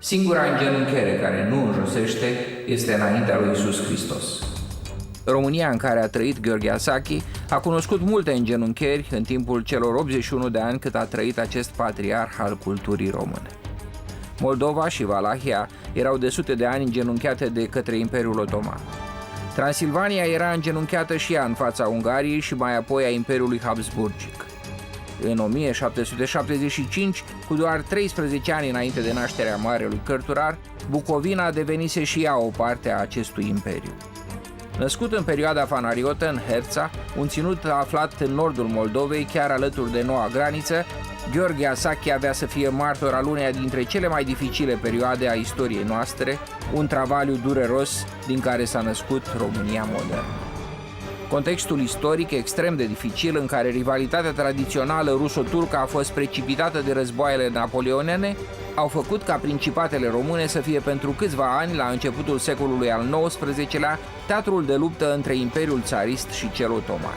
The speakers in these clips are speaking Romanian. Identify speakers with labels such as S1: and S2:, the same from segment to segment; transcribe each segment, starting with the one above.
S1: Singura îngenunchiere care nu înjosește este înaintea lui Iisus Hristos. România în care a trăit Gheorghe Asachi a cunoscut multe îngenunchieri în timpul celor 81 de ani cât a trăit acest patriarh al culturii române. Moldova și Valahia erau de sute de ani îngenunchiate de către Imperiul Otoman. Transilvania era îngenunchiată și ea în fața Ungariei și mai apoi a Imperiului Habsburgic. În 1775, cu doar 13 ani înainte de nașterea Marelui Cărturar, Bucovina devenise și ea o parte a acestui imperiu. Născut în perioada fanariotă în Herța, un ținut aflat în nordul Moldovei, chiar alături de noua graniță, Gheorghe Asachi avea să fie martor al uneia dintre cele mai dificile perioade a istoriei noastre, un travaliu dureros din care s-a născut România modernă. Contextul istoric extrem de dificil, în care rivalitatea tradițională ruso-turcă a fost precipitată de războaiele napoleonene, au făcut ca principatele române să fie pentru câțiva ani, la începutul secolului al XIX-lea, teatrul de luptă între Imperiul Țarist și cel Otoman.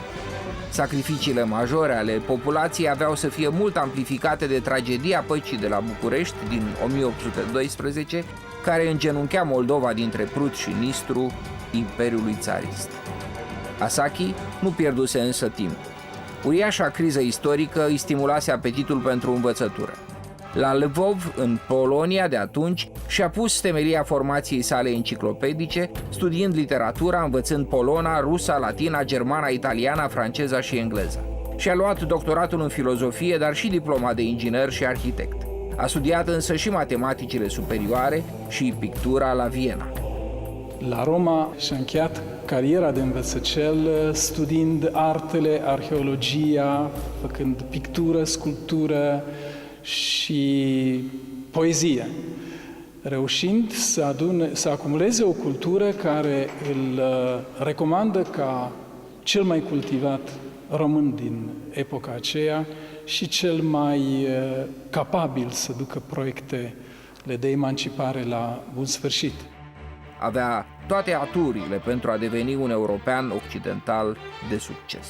S1: Sacrificiile majore ale populației aveau să fie mult amplificate de tragedia păcii de la București din 1812, care îngenunchea Moldova dintre Prut și Nistru Imperiului Țarist. Asachi nu pierduse însă timp. Uriașa criză istorică îi stimulase apetitul pentru învățătură. La Lvov, în Polonia de atunci, și-a pus temelia formației sale enciclopedice, studiind literatura, învățând polona, rusa, latina, germana, italiana, franceza și engleza. Și-a luat doctoratul în filozofie, dar și diploma de inginer și arhitect. A studiat însă și matematicile superioare și pictura la Viena.
S2: La Roma și-a încheiat cariera de învățăcel studiind artele, arheologia, făcând pictură, sculptură și poezie, reușind să acumuleze o cultură care îl recomandă ca cel mai cultivat român din epoca aceea și cel mai capabil să ducă proiectele de emancipare la bun sfârșit.
S1: Avea toate aturile pentru a deveni un european occidental de succes.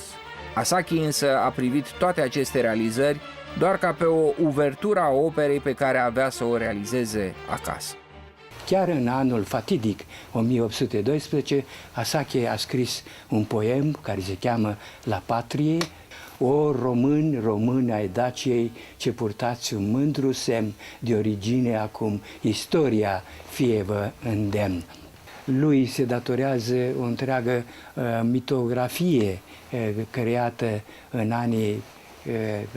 S1: Asachi însă a privit toate aceste realizări doar ca pe o uvertură a operei pe care avea să o realizeze acasă.
S3: Chiar în anul fatidic 1812, Asachi a scris un poem care se cheamă La Patrie. O români ai Daciei, ce purtați un mândru semn de origine acum, istoria fie-vă îndemn. Lui se datorează o întreagă mitografie creată în anii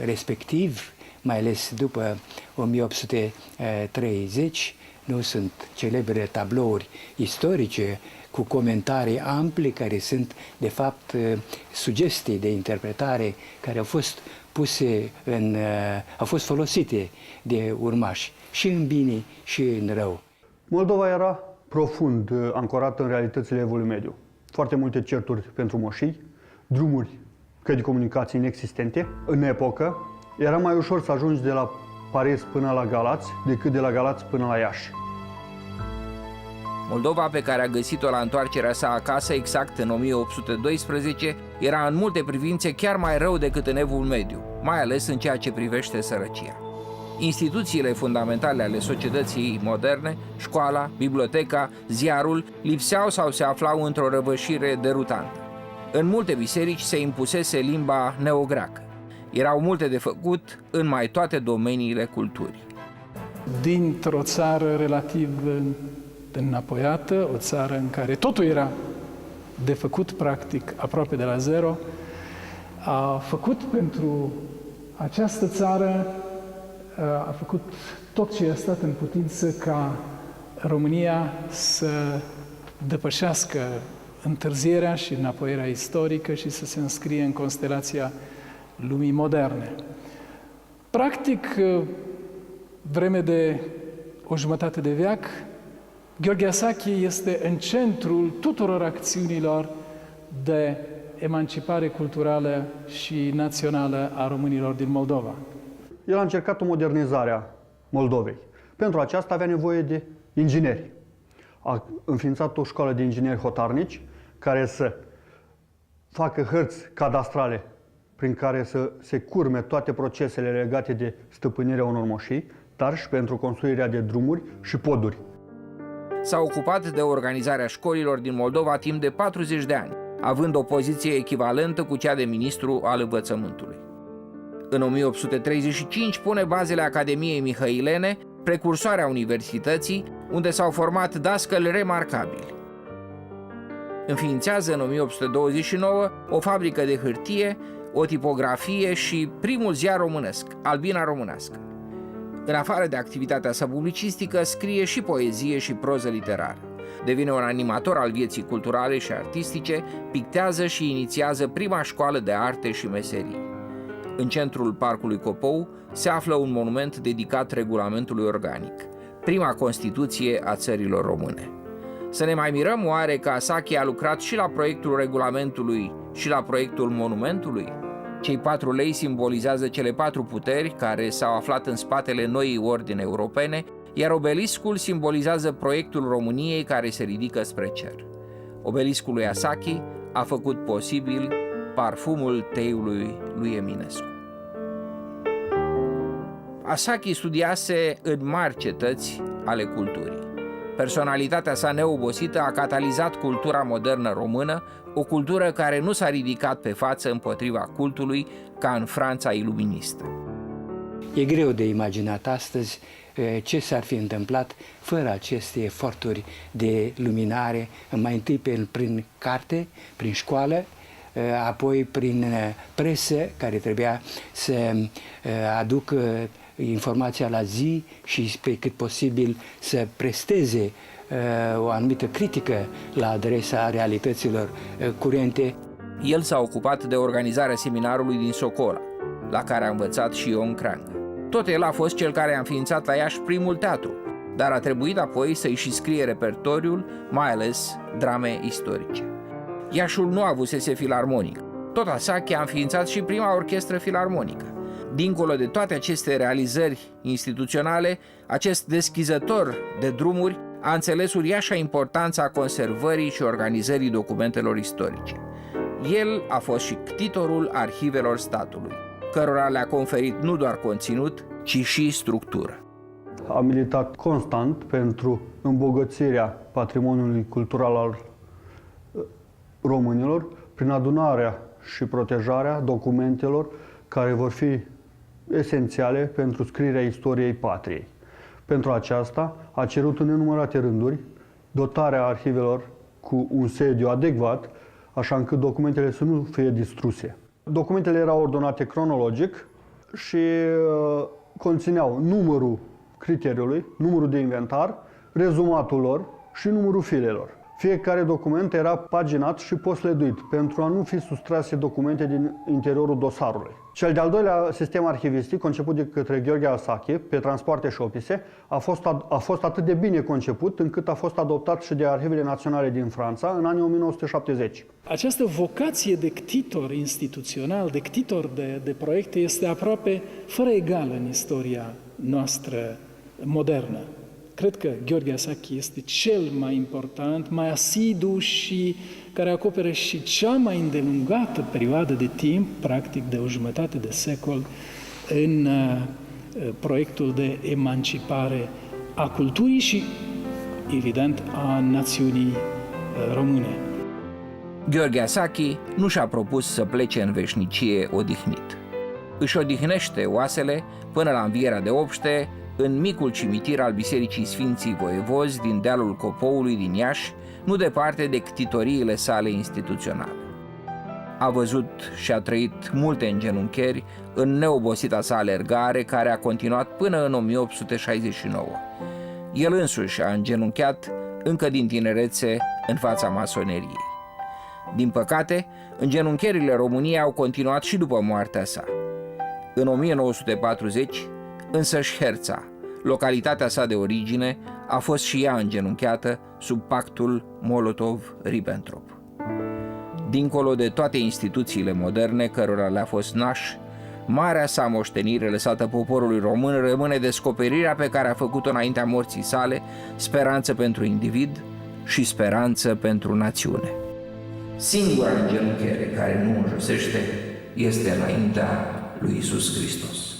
S3: respectivi, mai ales după 1830. Nu sunt celebre tablouri istorice cu comentarii ampli care sunt, de fapt, sugestii de interpretare care au fost au fost folosite de urmași, și în bine și în rău.
S4: Moldova era profund ancorată în realitățile Evului Mediu. Foarte multe certuri pentru moșii, drumuri, căi de comunicații inexistente. În epocă, era mai ușor să ajungi de la Paris până la Galați decât de la Galați până la Iași.
S1: Moldova, pe care a găsit-o la întoarcerea sa acasă exact în 1812, era în multe privințe chiar mai rău decât în Evul Mediu, mai ales în ceea ce privește sărăcia. Instituțiile fundamentale ale societății moderne, școala, biblioteca, ziarul, lipseau sau se aflau într-o răvășire derutantă. În multe biserici se impusese limba neogreacă. Erau multe de făcut în mai toate domeniile culturii.
S2: Dintr-o țară relativ înapoiată, o țară în care totul era de făcut practic aproape de la zero, a făcut pentru această țară, a făcut tot ce i-a stat în putință ca România să depășească întârzierea și înapoierea istorică și să se înscrie în constelația lumii moderne. Practic, vreme de o jumătate de veac, Gheorghe Asachi este în centrul tuturor acțiunilor de emancipare culturală și națională a românilor din Moldova.
S4: El a încercat o modernizare a Moldovei. Pentru aceasta avea nevoie de ingineri. A înființat o școală de ingineri hotarnici care să facă hărți cadastrale prin care să se curme toate procesele legate de stăpânirea unor moșii, dar și pentru construirea de drumuri și poduri.
S1: S-a ocupat de organizarea școlilor din Moldova timp de 40 de ani, având o poziție echivalentă cu cea de ministru al învățământului. În 1835 pune bazele Academiei Mihailene, precursoarea universității, unde s-au format dascăli remarcabili. Înființează în 1829 o fabrică de hârtie, o tipografie și primul ziar românesc, Albina Românească. În afară de activitatea sa publicistică, scrie și poezie și proză literară. Devine un animator al vieții culturale și artistice, pictează și inițiază prima școală de arte și meserii. În centrul Parcului Copou se află un monument dedicat regulamentului organic, prima Constituție a țărilor române. Să ne mai mirăm oare că Asachi a lucrat și la proiectul regulamentului și la proiectul monumentului? Cei 4 lei simbolizează cele 4 puteri care s-au aflat în spatele noii ordini europene, iar obeliscul simbolizează proiectul României care se ridică spre cer. Obeliscul lui Asachi a făcut posibil parfumul teiului lui Eminescu. Asachi studiase în mari cetăți ale culturii. Personalitatea sa neobosită a catalizat cultura modernă română, o cultură care nu s-a ridicat pe față împotriva cultului ca în Franța iluministă.
S3: E greu de imaginat astăzi ce s-ar fi întâmplat fără aceste eforturi de luminare, mai întâi prin carte, prin școală, apoi prin presă, care trebuia să aducă informația la zi și pe cât posibil să presteze o anumită critică la adresa realităților curente.
S1: El s-a ocupat de organizarea seminarului din Socola, la care a învățat și Ion Creangă. Tot el a fost cel care a înființat la Iași primul teatru, dar a trebuit apoi să-i și scrie repertoriul, mai ales drame istorice. Iașul nu avusese filarmonic. Tot Asachi a înființat și prima orchestră filarmonică. Dincolo de toate aceste realizări instituționale, acest deschizător de drumuri a înțeles uriașa importanța conservării și organizării documentelor istorice. El a fost și ctitorul arhivelor statului, cărora le-a conferit nu doar conținut, ci și structură.
S4: A militat constant pentru îmbogățirea patrimoniului cultural al românilor prin adunarea și protejarea documentelor care vor fi esențiale pentru scrierea istoriei patriei. Pentru aceasta a cerut în nenumărate rânduri dotarea arhivelor cu un sediu adecvat, așa încât documentele să nu fie distruse. Documentele erau ordonate cronologic și conțineau numărul criteriului, numărul de inventar, rezumatul lor și numărul filelor. Fiecare document era paginat și posleduit pentru a nu fi sustrase documente din interiorul dosarului. Cel de-al doilea sistem arhivistic, conceput de către Gheorghe Asachi pe transporte și opise, a fost atât de bine conceput încât a fost adoptat și de Arhivele Naționale din Franța în anii 1970.
S2: Această vocație de ctitor instituțional, de ctitor de proiecte, este aproape fără egal în istoria noastră modernă. Cred că Gheorghe Asachi este cel mai important, mai asidu și care acoperă și cea mai îndelungată perioadă de timp, practic de o jumătate de secol, în proiectul de emancipare a culturii și, evident, a națiunii române.
S1: Gheorghe Asachi nu și-a propus să plece în veșnicie odihnit. Își odihnește oasele până la învierea de obște în micul cimitir al Bisericii Sfinții Voievozi din dealul Copoului din Iași, nu departe de ctitoriile sale instituționale. A văzut și a trăit multe îngenuncheri în neobosita sa alergare, care a continuat până în 1869. El însuși a îngenunchiat încă din tinerețe în fața masoneriei. Din păcate, îngenuncherile României au continuat și după moartea sa. În 1940, însăși Herța, localitatea sa de origine, a fost și ea îngenunchiată sub pactul Molotov-Ribbentrop. Dincolo de toate instituțiile moderne cărora le-a fost naș, marea sa moștenire lăsată poporului român rămâne descoperirea pe care a făcut-o înaintea morții sale, speranță pentru individ și speranță pentru națiune. Singura îngenunchiere care nu înjosește este înaintea lui Iisus Hristos.